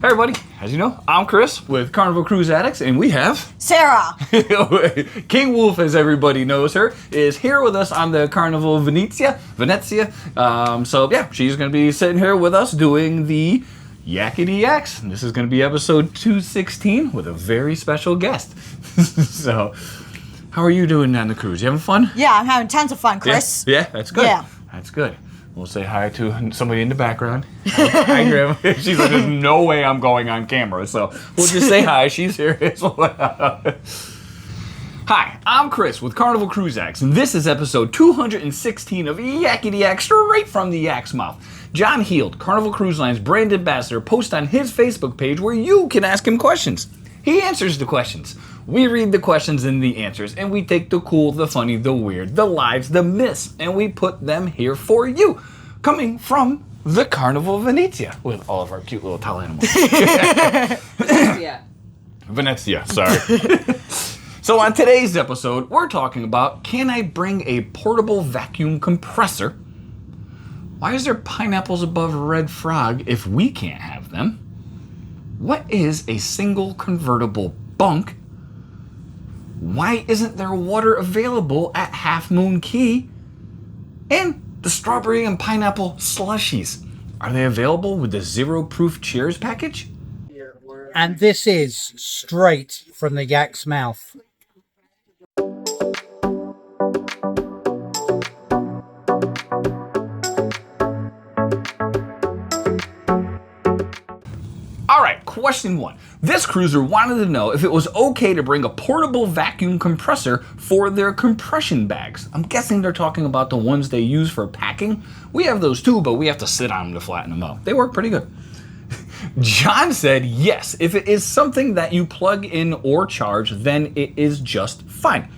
Hey everybody, as you know, I'm Chris with Carnival Cruise Addicts, and we have Sarah. King Wolf, as everybody knows her, is here with us on the Carnival Venezia. So yeah, she's going to be sitting here with us doing the Yakety-Yaks. And this is going to be episode 216 with a very special guest. So, how are you doing on the cruise? You having fun? Yeah, I'm having tons of fun, Chris. Yeah, that's good. Yeah. That's good. We'll say hi to somebody in the background. Hi, Grandma. She's like, there's no way I'm going on camera, so we'll just say hi. She's here as well. Hi, I'm Chris with Carnival Cruise Addicts, and this is episode 216 of Yakety-Yak, straight from the Yak's mouth. John Heald, Carnival Cruise Line's brand ambassador, posts on his Facebook page where you can ask him questions. He answers the questions. We read the questions and the answers, and we take the cool, the funny, the weird, the lives, the myths, and we put them here for you, coming from the Carnival Venezia, with all of our cute little tall animals. Venezia, sorry. So on today's episode, we're talking about, can I bring a portable vacuum compressor? Why is there pineapples above Red Frog if we can't have them? What is a single convertible bunk? Why isn't there water available at Half Moon Cay? And the strawberry and pineapple slushies. Are they available with the Zero Proof Cheers package? And this is straight from the Yak's mouth. Alright, question one. This cruiser wanted to know if it was okay to bring a portable vacuum compressor for their compression bags. I'm guessing they're talking about the ones they use for packing. We have those too, but we have to sit on them to flatten them out. They work pretty good. John said yes, if it is something that you plug in or charge, then it is just fine.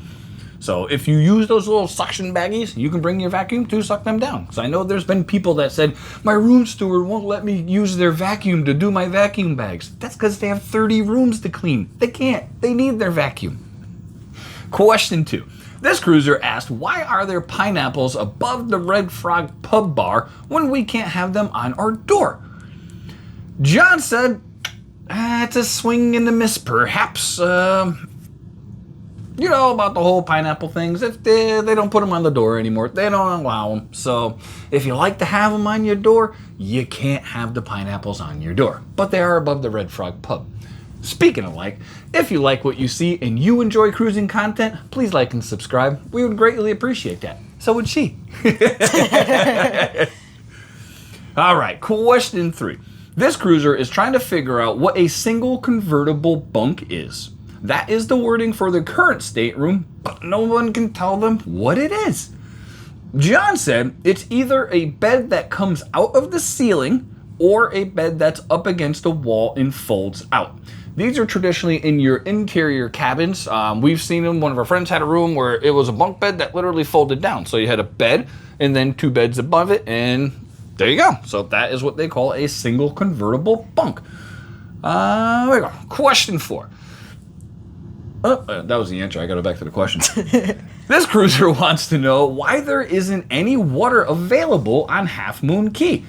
So if you use those little suction baggies, you can bring your vacuum to suck them down. Because I know there's been people that said, my room steward won't let me use their vacuum to do my vacuum bags. That's because they have 30 rooms to clean. They can't. They need their vacuum. Question two. This cruiser asked, why are there pineapples above the Red Frog pub bar when we can't have them on our door? John said, it's a swing and a miss, perhaps. You know about the whole pineapple things. If they don't put them on the door anymore, they don't allow them. So if you like to have them on your door, you can't have the pineapples on your door. But they are above the Red Frog pub. Speaking of like, if you like what you see and you enjoy cruising content, please like and subscribe. We would greatly appreciate that. So would she. All right, question three. This cruiser is trying to figure out what a single convertible bunk is. That is the wording for the current stateroom, but no one can tell them what it is. John said it's either a bed that comes out of the ceiling or a bed that's up against a wall and folds out. These are traditionally in your interior cabins. We've seen them. One of our friends had a room where it was a bunk bed that literally folded down. So you had a bed and then two beds above it, and there you go. So that is what they call a single convertible bunk. There we go. Question four. Oh, that was the answer. I got to go back to the question. This cruiser wants to know why there isn't any water available on Half Moon Cay.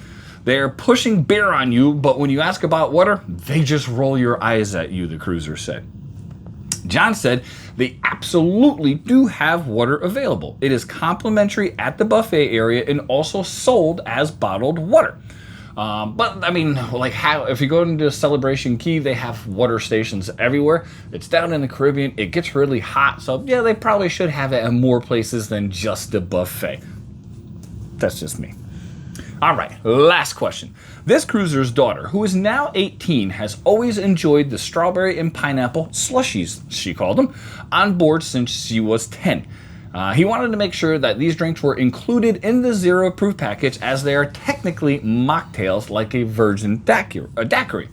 They're pushing beer on you, but when you ask about water, they just roll your eyes at you, the cruiser said. John said they absolutely do have water available. It is complimentary at the buffet area and also sold as bottled water. But I mean, like how if you go into Celebration Cay, they have water stations everywhere. It's down in the Caribbean. It gets really hot, so yeah, they probably should have it in more places than just the buffet. That's just me. All right, last question. This cruiser's daughter, who is now 18, has always enjoyed the strawberry and pineapple slushies, she called them, on board since she was 10. He wanted to make sure that these drinks were included in the Zero Proof package, as they are technically mocktails like a virgin daiquiri.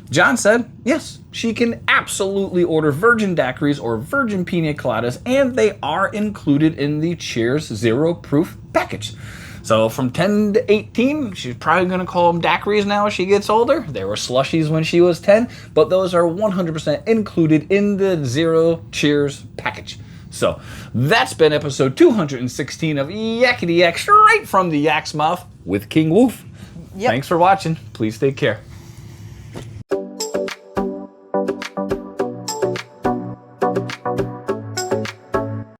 John said, yes, she can absolutely order virgin daiquiris or virgin pina coladas, and they are included in the Cheers Zero Proof package. So from 10 to 18, she's probably going to call them daiquiris now as she gets older. They were slushies when she was 10, but those are 100% included in the Zero Cheers package. So that's been episode 216 of Yakety-Yak, straight from the Yak's mouth with King Wolf. Yep. Thanks for watching. Please take care.